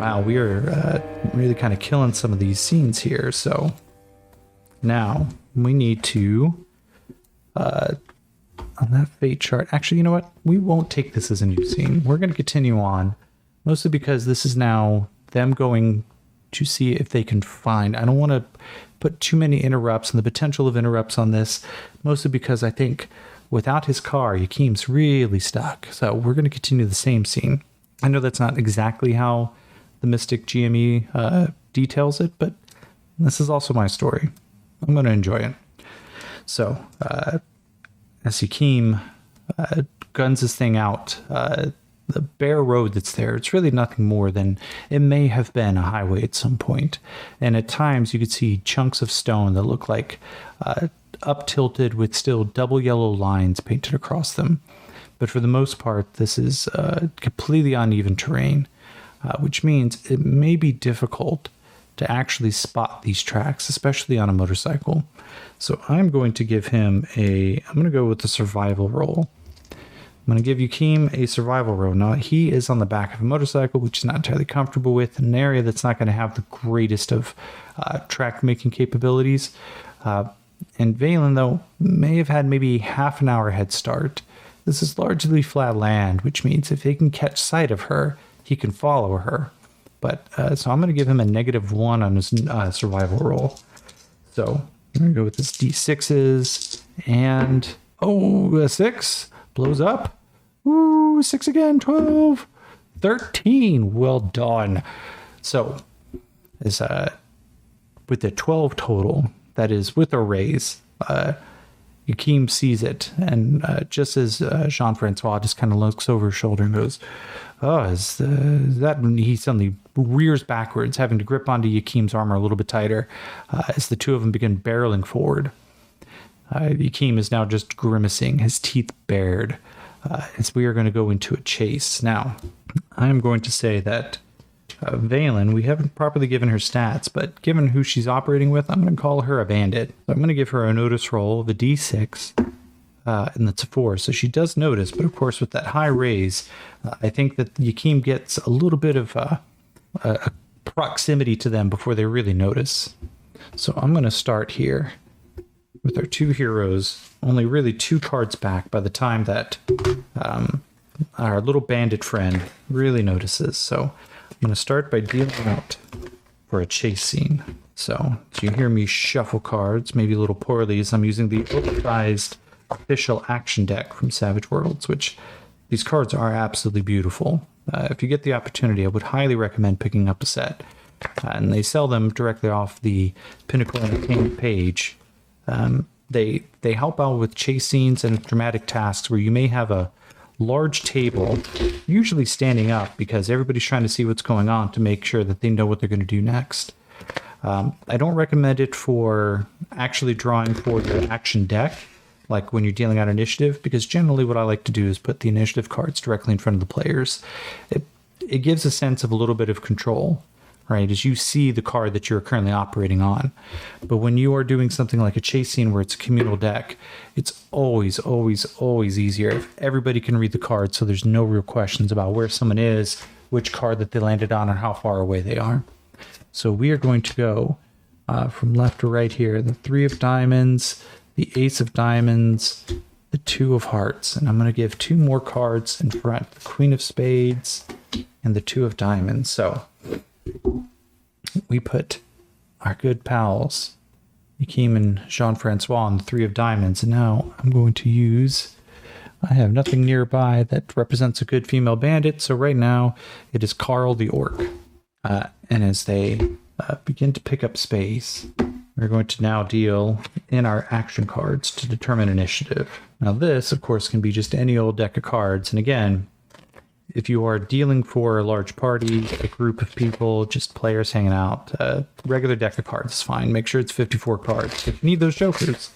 Wow, we are really kind of killing some of these scenes here. So now we need to, on that fate chart, actually, you know what? We won't take this as a new scene. We're going to continue on, mostly because this is now them going to see if they can find. I don't want to put too many interrupts and the potential of interrupts on this, mostly because I think without his car, Yakim's really stuck. So we're going to continue the same scene. I know that's not exactly how the Mystic GME details it, but this is also my story. I'm going to enjoy it. So, as Yakim guns his thing out, the bare road that's there, it's really nothing more than it may have been a highway at some point. And at times you could see chunks of stone that look like up tilted with still double yellow lines painted across them. But for the most part, this is completely uneven terrain. Which means it may be difficult to actually spot these tracks, especially on a motorcycle. So I'm going to give him I'm going to go with the survival roll. I'm going to give Yakim a survival roll. Now, he is on the back of a motorcycle, which he's not entirely comfortable with, in an area that's not going to have the greatest of track making capabilities. And Vaylin, though, may have had maybe half an hour head start. This is largely flat land, which means if they can catch sight of her, he can follow her. But so I'm going to give him a -1 on his survival roll. So I'm going to go with this D6s and a 6 blows up. Woo, 6 again, 12, 13. Well done. So is with the 12 total, that is with a raise, Yakim sees it, and just as Jean-Francois just kind of looks over his shoulder and goes, "Oh, is that?" He suddenly rears backwards, having to grip onto Yakim's armor a little bit tighter as the two of them begin barreling forward. Yakim is now just grimacing, his teeth bared, as we are going to go into a chase. Now, I am going to say that Vaylin, we haven't properly given her stats, but given who she's operating with, I'm going to call her a bandit. So I'm going to give her a notice roll of a D6, and that's a 4. So she does notice, but of course with that high raise, I think that Yakim gets a little bit of a proximity to them before they really notice. So I'm going to start here with our two heroes, only really 2 cards back by the time that our little bandit friend really notices. So I'm going to start by dealing out for a chase scene. So you hear me shuffle cards, maybe a little poorly, as I'm using the oversized official action deck from Savage Worlds, which these cards are absolutely beautiful. If you get the opportunity, I would highly recommend picking up a set. And they sell them directly off the Pinnacle Entertainment page. They help out with chase scenes and dramatic tasks where you may have a large table, usually standing up because everybody's trying to see what's going on to make sure that they know what they're going to do next. I don't recommend it for actually drawing for the action deck, like when you're dealing out initiative, because generally what I like to do is put the initiative cards directly in front of the players. It gives a sense of a little bit of control, right, as you see the card that you're currently operating on. But when you are doing something like a chase scene where it's a communal deck, it's always, always, always easier if everybody can read the card, so there's no real questions about where someone is, which card that they landed on, or how far away they are. So we are going to go from left to right here. The 3 of diamonds, the ace of diamonds, the 2 of hearts. And I'm going to give 2 more cards in front, the queen of spades and the 2 of diamonds. So we put our good pals, Yakim and Jean-Francois, on the 3 of diamonds. And now I'm going to use, I have nothing nearby that represents a good female bandit. So right now it is Carl the Orc. And as they begin to pick up space, we're going to now deal in our action cards to determine initiative. Now this, of course, can be just any old deck of cards. And again, if you are dealing for a large party, a group of people, just players hanging out, regular deck of cards is fine. Make sure it's 54 cards. If you need those jokers,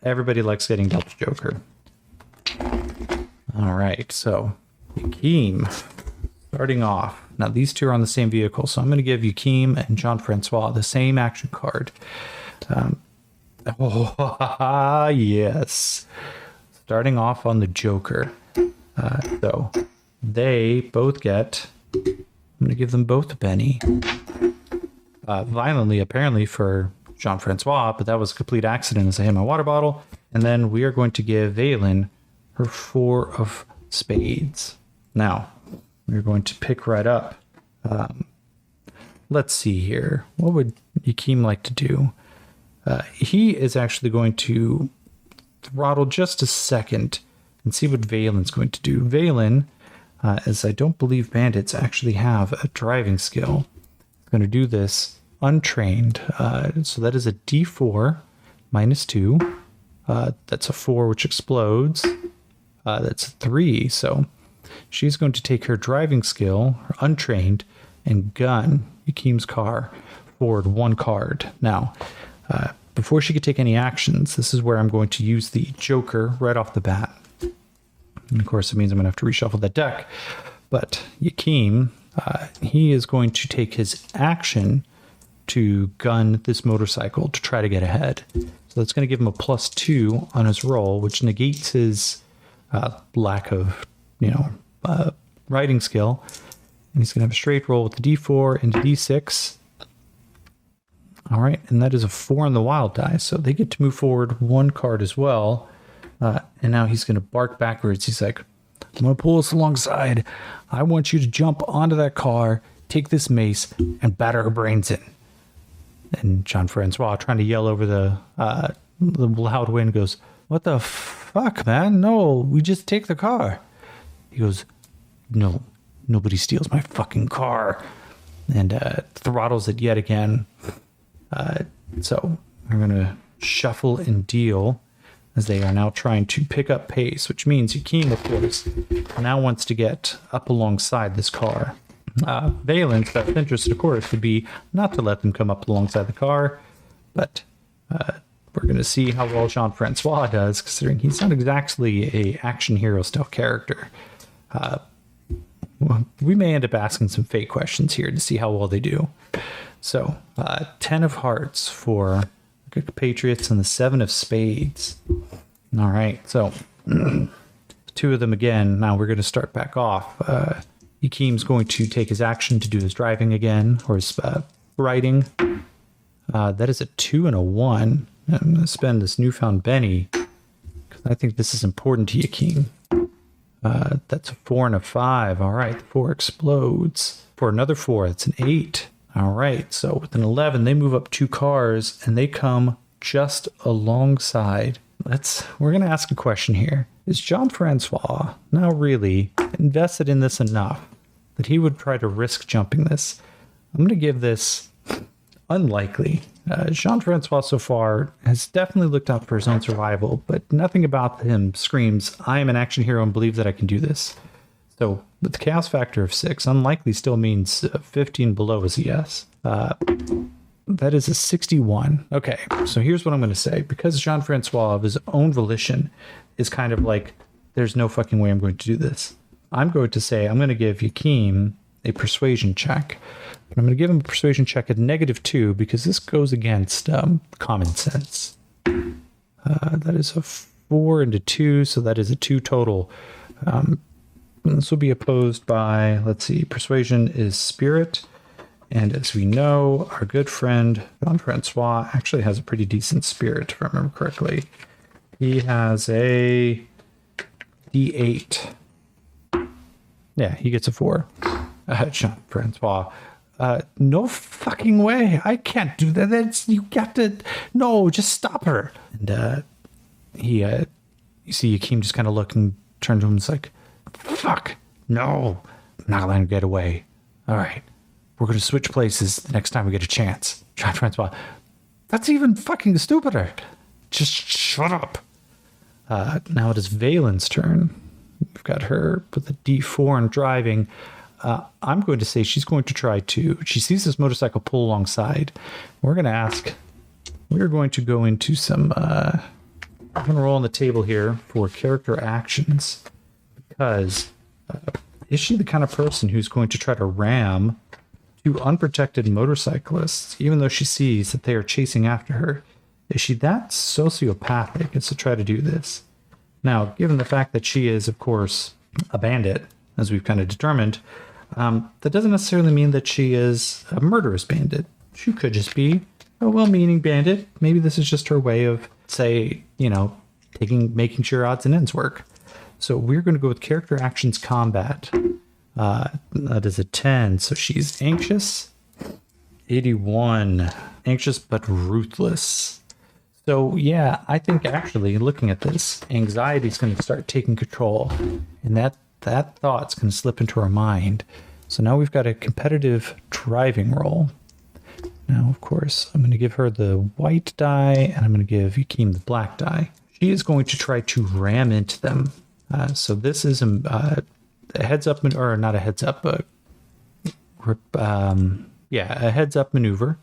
everybody likes getting dealt a joker. All right, so Yakim, starting off. Now these 2 are on the same vehicle, so I'm going to give Yakim and Jean-Francois the same action card. Yes. Starting off on the Joker. So they both get I'm going to give them both a Benny. Violently, apparently, for Jean-Francois, but that was a complete accident as I hit my water bottle. And then we are going to give Valen her 4 of spades. Now, we're going to pick right up. Let's see here. What would Yakeem like to do? He is actually going to throttle just a second and see what Valen's going to do. Valen, as I don't believe bandits actually have a driving skill, is going to do this untrained. So that is a D4 minus 2. That's a 4, which explodes. That's a 3. So she's going to take her driving skill, her untrained, and gun Yakeem's car forward 1 card. Now, before she could take any actions, this is where I'm going to use the Joker right off the bat. And of course, it means I'm going to have to reshuffle that deck. But Yakeem, he is going to take his action to gun this motorcycle to try to get ahead. So that's going to give him a +2 on his roll, which negates his lack of, riding skill. And he's going to have a straight roll with the D4 and the D6. All right, and that is a 4 on the wild die, so they get to move forward 1 card as well. And now he's going to bark backwards. He's like, I'm going to pull us alongside. I want you to jump onto that car, take this mace, and batter her brains in. And Jean-Francois, trying to yell over the loud wind, goes, what the fuck, man? No, we just take the car. He goes, no, nobody steals my fucking car. And throttles it yet again. So we're going to shuffle and deal as they are now trying to pick up pace, which means Yakeem, of course, now wants to get up alongside this car. Valen's best interest, of course, would be not to let them come up alongside the car, but we're going to see how well Jean-Francois does, considering he's not exactly a action hero stealth character. We may end up asking some fake questions here to see how well they do. So, 10 of hearts for Patriots and the 7 of spades. All right, so 2 of them again. Now we're going to start back off. Yakeem's going to take his action to do his driving again, or his riding. That is a 2 and a 1. I'm going to spend this newfound Benny, because I think this is important to Yakeem. That's a 4 and a 5. All right, the 4 explodes. For another 4, that's an 8. All right, so with an 11, they move up 2 cars, and they come just alongside. We're going to ask a question here. Is Jean-Francois now really invested in this enough that he would try to risk jumping this? I'm going to give this unlikely. Jean-Francois so far has definitely looked out for his own survival, but nothing about him screams, I am an action hero and believe that I can do this. So with the chaos factor of 6, unlikely still means 15 below is a yes. That is a 61. Okay, so here's what I'm going to say. Because Jean-Francois of his own volition is kind of like, there's no fucking way I'm going to do this. I'm going to say I'm going to give Yakeem a persuasion check. But I'm going to give him a persuasion check at -2 because this goes against common sense. That is a 4 and a 2, so that is a 2 total. This will be opposed by, let's see, persuasion is spirit. And as we know, our good friend Jean-Francois actually has a pretty decent spirit, if I remember correctly. He has a D8. Yeah, he gets a 4. Jean-Francois. No fucking way. I can't do that. You got to... No, just stop her. And you see Yakeem just kind of look and turn to him and is like, fuck, no. I'm not letting her get away. All right. We're going to switch places the next time we get a chance. Jean-Francois, that's even fucking stupider. Just shut up. Now it is Valen's turn. We've got her with a D4 and driving. I'm going to say she's going to try to... She sees this motorcycle pull alongside. We're going to ask... We're going to go into some... I'm going to roll on the table here for character actions. Because is she the kind of person who's going to try to ram 2 unprotected motorcyclists, even though she sees that they are chasing after her? Is she that sociopathic as to try to do this? Now, given the fact that she is, of course, a bandit, as we've kind of determined, That doesn't necessarily mean that she is a murderous bandit. She could just be a well-meaning bandit. Maybe this is just her way of, say, making sure odds and ends work. So we're going to go with character actions combat. That is a 10. So she's anxious. 81. Anxious but ruthless. So yeah, I think actually looking at this, anxiety is going to start taking control. And that thought's going to slip into her mind. So now we've got a competitive driving roll. Now, of course, I'm going to give her the white die, and I'm going to give Yakeem the black die. She is going to try to ram into them. So this is a heads up, or not a heads up, a heads up maneuver.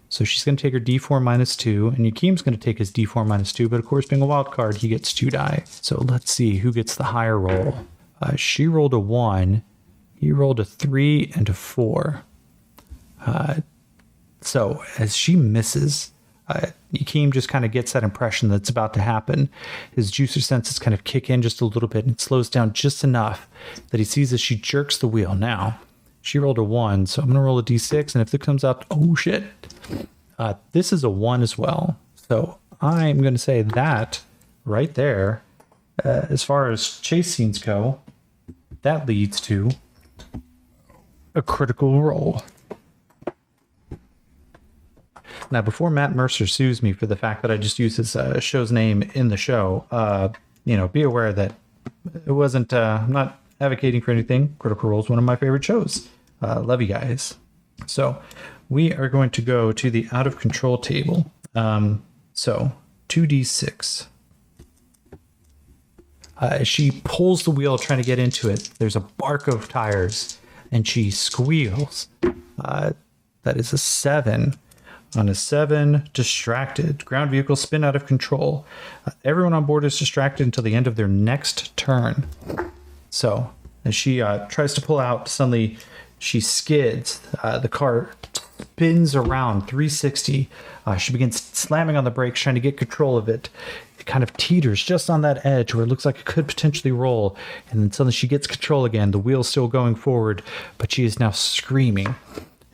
So she's going to take her D4 -2, and Yakeem's going to take his D4 -2, but of course, being a wild card, he gets 2 die. So let's see who gets the higher roll. She rolled a 1, he rolled a 3 and a 4. So as she misses, Yakeem just kind of gets that impression that's about to happen. His juicer senses kind of kick in just a little bit, and it slows down just enough that he sees as she jerks the wheel. Now, she rolled a 1, so I'm going to roll a d6, and if it comes out, oh shit, this is a 1 as well. So I'm going to say that right there, as far as chase scenes go, that leads to a critical roll. Now, before Matt Mercer sues me for the fact that I just used his show's name in the show, be aware that it wasn't, I'm not advocating for anything. Critical Role is one of my favorite shows. Love you guys. So we are going to go to the out of control table. So 2d6. She pulls the wheel trying to get into it. There's a bark of tires and she squeals. That is a 7. On a 7, distracted. Ground vehicle spin out of control. Everyone on board is distracted until the end of their next turn. So as she tries to pull out, suddenly she skids. The car spins around 360. She begins slamming on the brakes, trying to get control of it. It kind of teeters just on that edge where it looks like it could potentially roll. And then suddenly she gets control again. The wheel's still going forward, but she is now screaming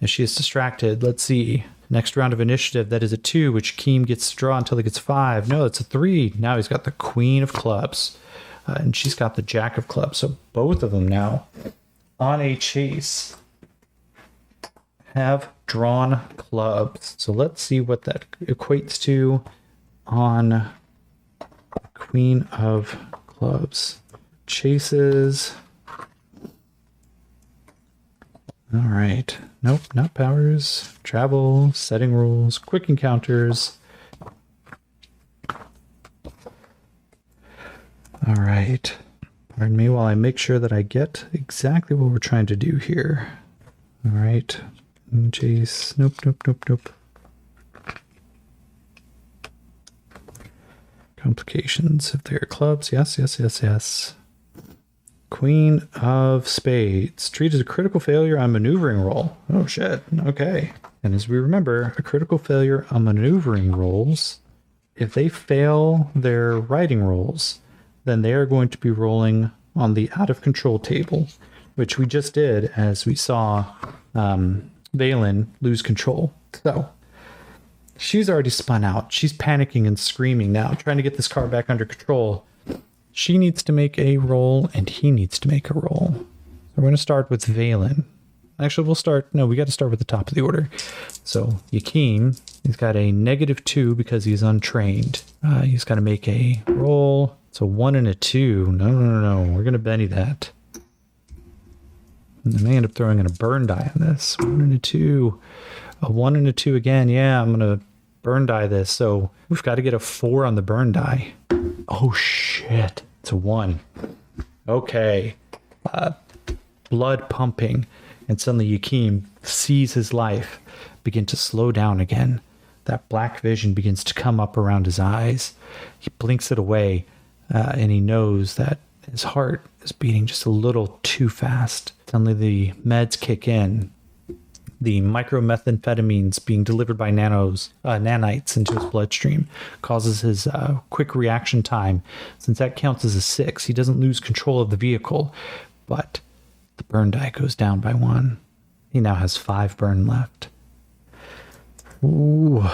as she is distracted. Let's see. Next round of initiative, that is a 2, which Keem gets to draw until he gets 5. No, it's a 3. Now he's got the Queen of Clubs. And she's got the Jack of Clubs. So both of them now on a chase have drawn clubs. So let's see what that equates to on Queen of Clubs. Chases. All right. Nope, not powers. Travel, setting rules, quick encounters. All right. Pardon me while I make sure that I get exactly what we're trying to do here. All right. Chase. Nope. Complications. If they're clubs. Yes. Queen of Spades. Treated as a critical failure on maneuvering roll. Oh, shit. Okay. And as we remember, a critical failure on maneuvering rolls, if they fail their riding rolls, then they are going to be rolling on the out of control table, which we just did as we saw Valen lose control. So she's already spun out. She's panicking and screaming now, trying to get this car back under control. She needs to make a roll, and he needs to make a roll. So we're going to start with Valen. Actually, we got to start with the top of the order. So Yakeem, he's got a -2 because he's untrained. He's got to make a roll. It's a 1 and a 2. No. We're going to Benny that. And I may end up throwing in a burn die on this. 1 and a 2. A 1 and a 2 again. Yeah, I'm going to burn die this. So we've got to get a 4 on the burn die. Oh, shit. It's a 1. Okay. Blood pumping. And suddenly Yakeem sees his life begin to slow down again. That black vision begins to come up around his eyes. He blinks it away, and he knows that his heart is beating just a little too fast. Suddenly the meds kick in. The micromethamphetamines being delivered by nanites into his bloodstream causes his quick reaction time. Since that counts as a 6, he doesn't lose control of the vehicle, but The burn die goes down by 1. He now has 5 burn left. Ooh,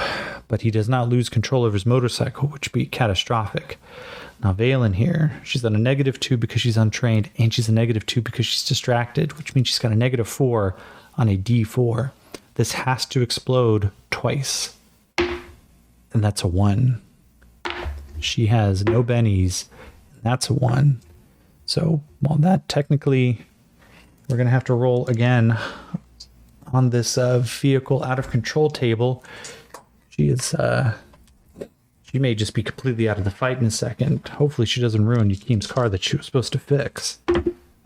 but he does not lose control of his motorcycle, which would be catastrophic. Now Valen here, she's on a -2 because she's untrained, and she's a -2 because she's distracted, which means she's got a -4 on a D4. This has to explode twice, and that's a 1. She has no bennies, and that's a 1. So while that technically, we're going to have to roll again on this vehicle out of control table. She is she may just be completely out of the fight in a second. Hopefully she doesn't ruin Yakim's car that she was supposed to fix.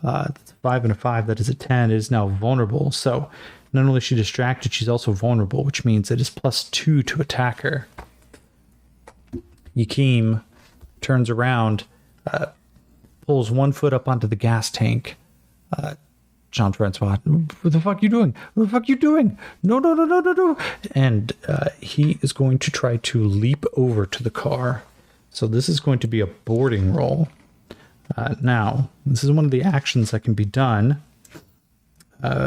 That's a 5 and a 5. That is a 10. It is now vulnerable. So not only is she distracted, she's also vulnerable, which means it is +2 to attack her. Yakim turns around, pulls 1 foot up onto the gas tank. Jean-Francois, what the fuck are you doing? What the fuck are you doing? No. And he is going to try to leap over to the car. So this is going to be a boarding roll. Now, this is one of the actions that can be done. They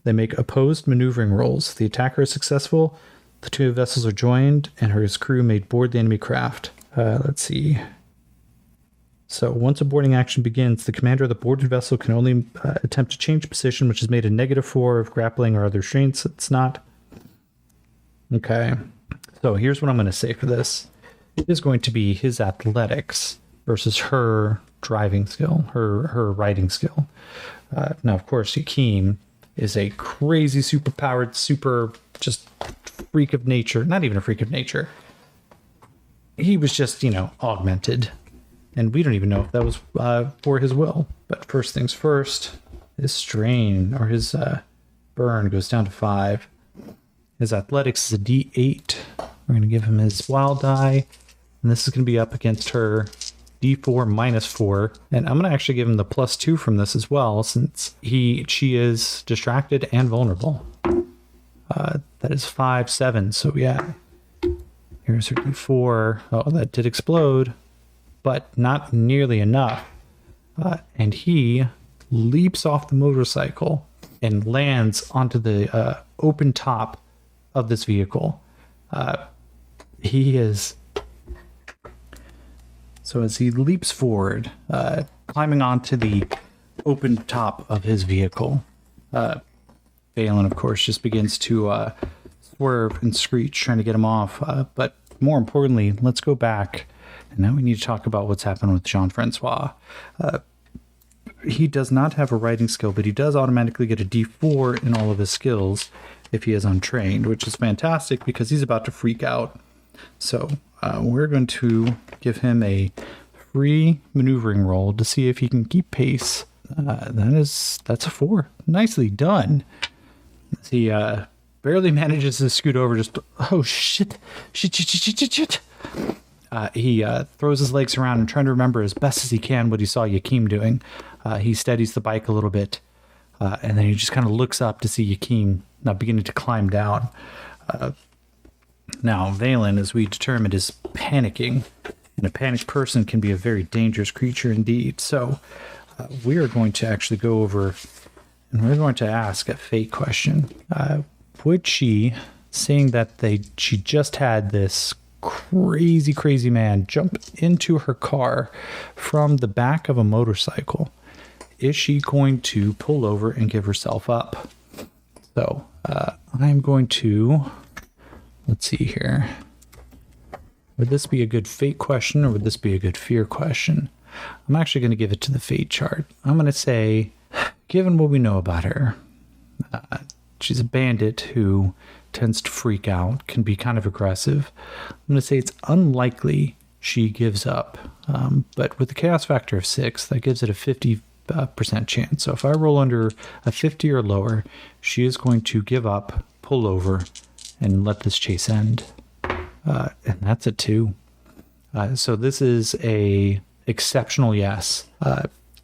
make opposed maneuvering rolls. The attacker is successful. The 2 vessels are joined, and his crew may board the enemy craft. Let's see. So once a boarding action begins, the commander of the boarded vessel can only attempt to change position, which is made a -4 of grappling or other restraints. It's not. Okay. So here's what I'm going to say for this. It is going to be his athletics versus her driving skill, her riding skill. Now, of course, Yakim is a crazy, super-powered, just freak of nature. Not even a freak of nature. He was just, augmented. And we don't even know if that was for his will. But first things first, his strain or his burn goes down to 5. His athletics is a D8. We're going to give him his wild die. And this is going to be up against her D4 -4. And I'm going to actually give him the +2 from this as well, since she is distracted and vulnerable. That is 5, 7. So yeah. Here's her D4. Oh, that did explode. But not nearly enough. And he leaps off the motorcycle and lands onto the open top of this vehicle. He is... So as he leaps forward, climbing onto the open top of his vehicle, Valen, of course, just begins to swerve and screech, trying to get him off. But more importantly, let's go back. And now we need to talk about what's happened with Jean-Francois. He does not have a riding skill, but he does automatically get a D4 in all of his skills if he is untrained, which is fantastic because he's about to freak out. So we're going to give him a free maneuvering roll to see if he can keep pace. That's a 4. Nicely done. He barely manages to scoot over. Oh shit. He throws his legs around and trying to remember as best as he can what he saw Yakim doing. He steadies the bike a little bit, and then he just kind of looks up to see Yakim now beginning to climb down. Now, Valen, as we determined, is panicking, and a panicked person can be a very dangerous creature indeed. So we are going to actually go over, and we're going to ask a fate question. Would she, seeing that she just had this crazy man jump into her car from the back of a motorcycle, is she going to pull over and give herself up? So I'm going to, let's see here. Would this be a good fate question or would this be a good fear question? I'm actually going to give it to the fate chart. I'm going to say, given what we know about her, she's a bandit who tends to freak out, can be kind of aggressive. I'm going to say it's unlikely she gives up. But with the chaos factor of 6, that gives it a 50% chance. So if I roll under a 50 or lower, she is going to give up, pull over, and let this chase end. And that's a 2. So this is a exceptional yes.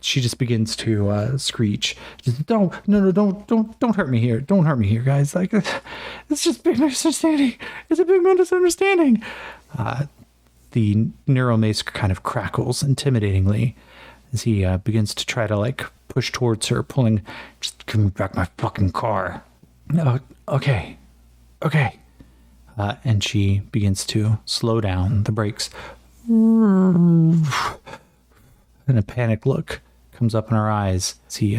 She just begins to screech. Don't hurt me here. Don't hurt me here, guys. Like, it's just a big misunderstanding. It's a big misunderstanding. The neuromace kind of crackles intimidatingly. as he begins to try to like push towards her, pulling, just give me back my fucking car. No, okay. And she begins to slow down the brakes. And a panicked look comes up in her eyes as he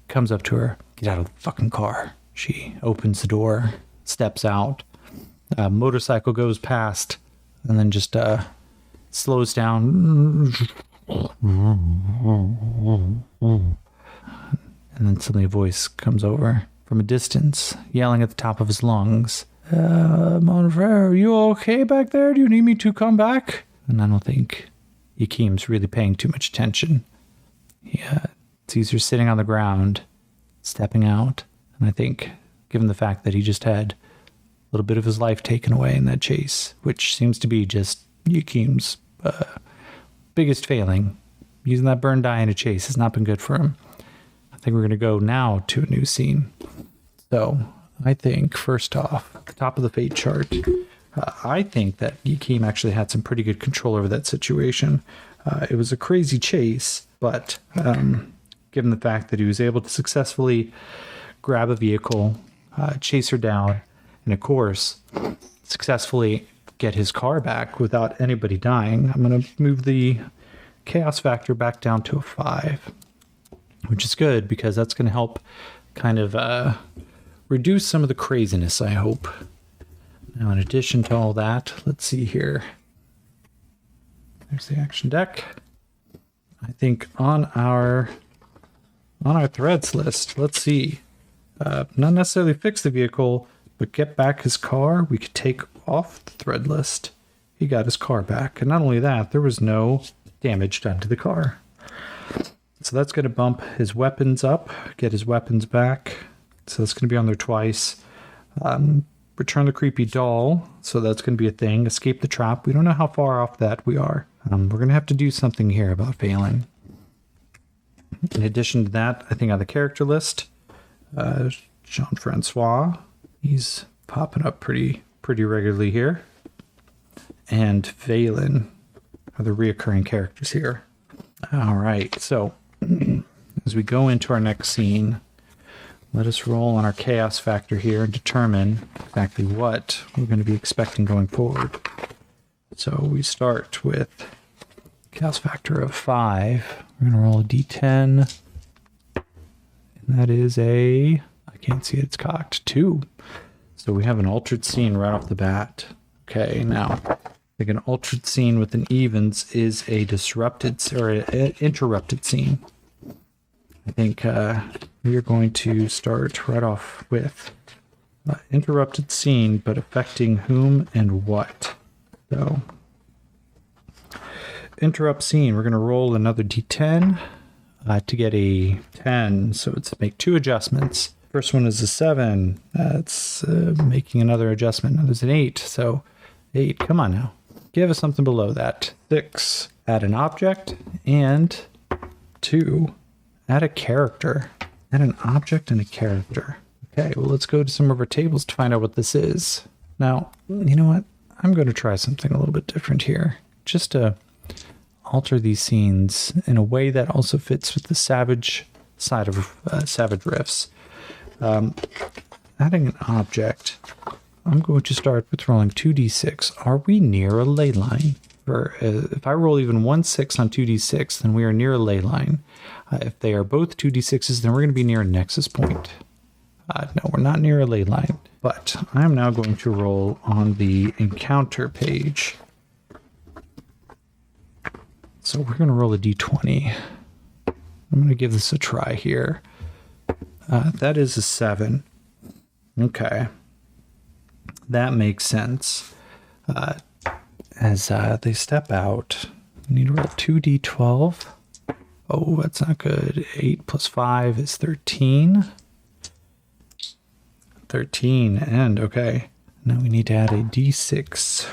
comes up to her. Get out of the fucking car. She opens the door, steps out. A motorcycle goes past and then just slows down. And then suddenly a voice comes over from a distance, yelling at the top of his lungs. Mon frere, are you okay back there? Do you need me to come back? And I don't think Yakim's really paying too much attention. He sees her sitting on the ground, stepping out. And I think, given the fact that he just had a little bit of his life taken away in that chase, which seems to be just Yakim's biggest failing, using that burn die in a chase has not been good for him. I think we're going to go now to a new scene. So I think, first off, at the top of the fate chart, I think that Yakim actually had some pretty good control over that situation. It was a crazy chase, but given the fact that he was able to successfully grab a vehicle, chase her down, and of course, successfully get his car back without anybody dying, I'm going to move the chaos factor back down to a 5, which is good because that's going to help kind of reduce some of the craziness, I hope. Now, in addition to all that, let's see here. There's the action deck. I think on our threads list, let's see. Not necessarily fix the vehicle, but get back his car. We could take off the thread list. He got his car back. And not only that, there was no damage done to the car. So that's going to bump his weapons up, get his weapons back. So that's going to be on there twice. Return the creepy doll. So that's going to be a thing. Escape the trap. We don't know how far off that we are. We're going to have to do something here about failing. In addition to that, I think on the character list, Jean-Francois, he's popping up pretty regularly here. And Valen are the reoccurring characters here. All right, so as we go into our next scene, let us roll on our chaos factor here and determine exactly what we're going to be expecting going forward. So we start with chaos factor of 5. We're going to roll a d10. And that is I can't see it, it's cocked, 2. So we have an altered scene right off the bat. Okay, now, I think an altered scene with an evens is a disrupted or an interrupted scene. I think we are going to start right off with interrupted scene, but affecting whom and what. So, interrupt scene, we're going to roll another d10 to get a 10. So it's make 2 adjustments. First one is a 7. That's making another adjustment. Now there's an 8. So 8, come on now. Give us something below that. 6, add an object, and 2, add a character. Add an object and a character. Okay, well, let's go to some of our tables to find out what this is. Now, you know what? I'm going to try something a little bit different here. Just to alter these scenes in a way that also fits with the savage side of Savage Riffs. Adding an object, I'm going to start with rolling 2d6. Are we near a ley line? If I roll even 1 6 on 2d6, then we are near a ley line. If they are both 2d6s, then we're going to be near a nexus point. No, we're not near a ley line. But I'm now going to roll on the encounter page. So we're going to roll a d20. I'm going to give this a try here. That is a 7. Okay. That makes sense. As they step out, we need to roll 2d12. Oh, that's not good. 8 plus 5 is 13. 13, and okay. Now we need to add a d6.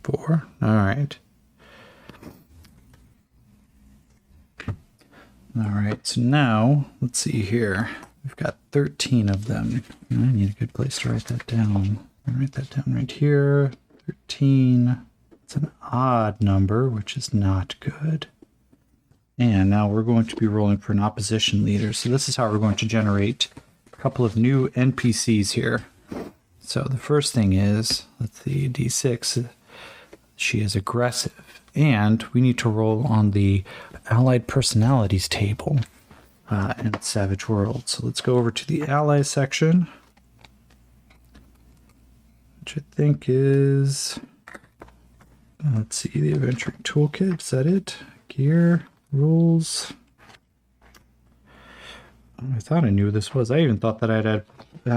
4. All right. All right, so now, let's see here. We've got 13 of them. I need a good place to write that down. I'll write that down right here. 13. It's an odd number, which is not good. And now we're going to be rolling for an opposition leader. So this is how we're going to generate a couple of new NPCs here. So the first thing is, let's see, D6. She is aggressive. And we need to roll on the allied personalities table in Savage World. So let's go over to the allies section, which I think is, let's see, the adventuring toolkit. Is that it? Gear, rules. I thought I knew what this was. I even thought that I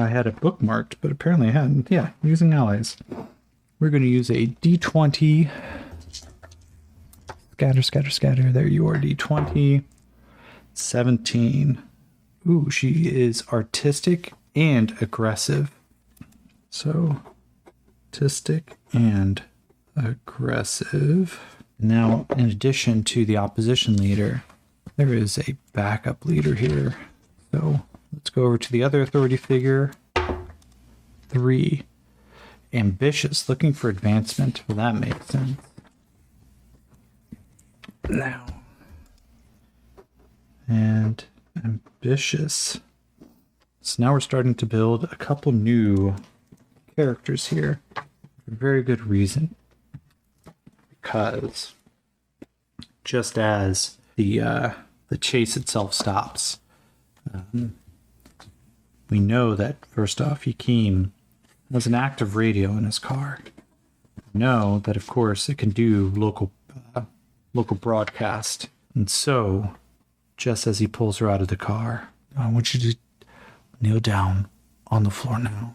had it bookmarked, but apparently I hadn't. Yeah, using allies. We're going to use a D20. Scatter, scatter, scatter. There you are, D20. 17. Ooh, she is artistic and aggressive. So, artistic and aggressive. Now, in addition to the opposition leader, there is a backup leader here. So, let's go over to the other authority figure. 3. Ambitious, looking for advancement. Well, that makes sense. Now. And ambitious. So now we're starting to build a couple new characters here. For a very good reason. Because just as the chase itself stops, we know that first off, Yakeem has an active radio in his car. We know that, of course, it can do local broadcast. And so, just as he pulls her out of the car, I want you to kneel down on the floor now.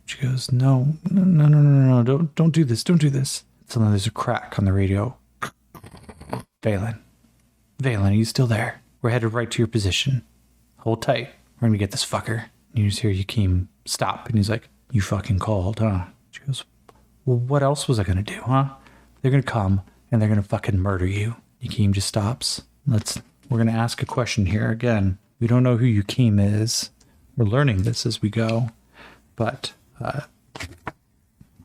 She goes, no, don't do this, don't do this. Suddenly there's a crack on the radio. Valen, are you still there? We're headed right to your position. Hold tight. We're gonna get this fucker. And you just hear Yakeem stop, and he's like, you fucking called, huh? She goes, well, what else was I gonna do, huh? They're gonna come, and they're gonna fucking murder you. Yakeem just stops. We're gonna ask a question here again. We don't know who Yakeem is. We're learning this as we go. But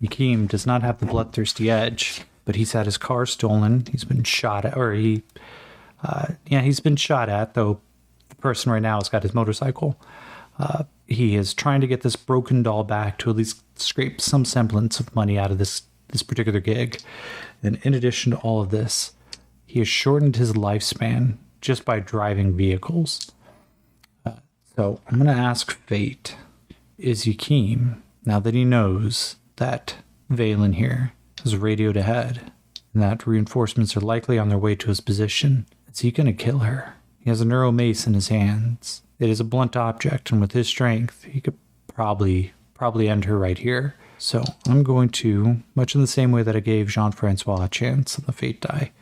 Yakeem does not have the bloodthirsty edge, but he's had his car stolen. He's been shot at, or he's been shot at, though the person right now has got his motorcycle. He is trying to get this broken doll back to at least scrape some semblance of money out of this particular gig. And in addition to all of this, he has shortened his lifespan just by driving vehicles. So I'm going to ask Fate, is Yakeem, now that he knows that Valen here has radioed ahead and that reinforcements are likely on their way to his position, is he going to kill her? He has a neuro mace in his hands. It is a blunt object, and with his strength, he could probably end her right here. So I'm going to, much in the same way that I gave Jean-Francois a chance on the Fate die,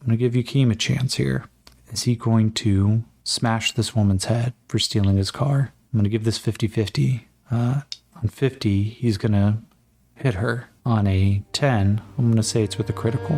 I'm going to give Yakeem a chance here. Is he going to smash this woman's head for stealing his car? I'm going to give this 50-50. On 50, he's going to hit her. On a 10, I'm going to say it's with a critical.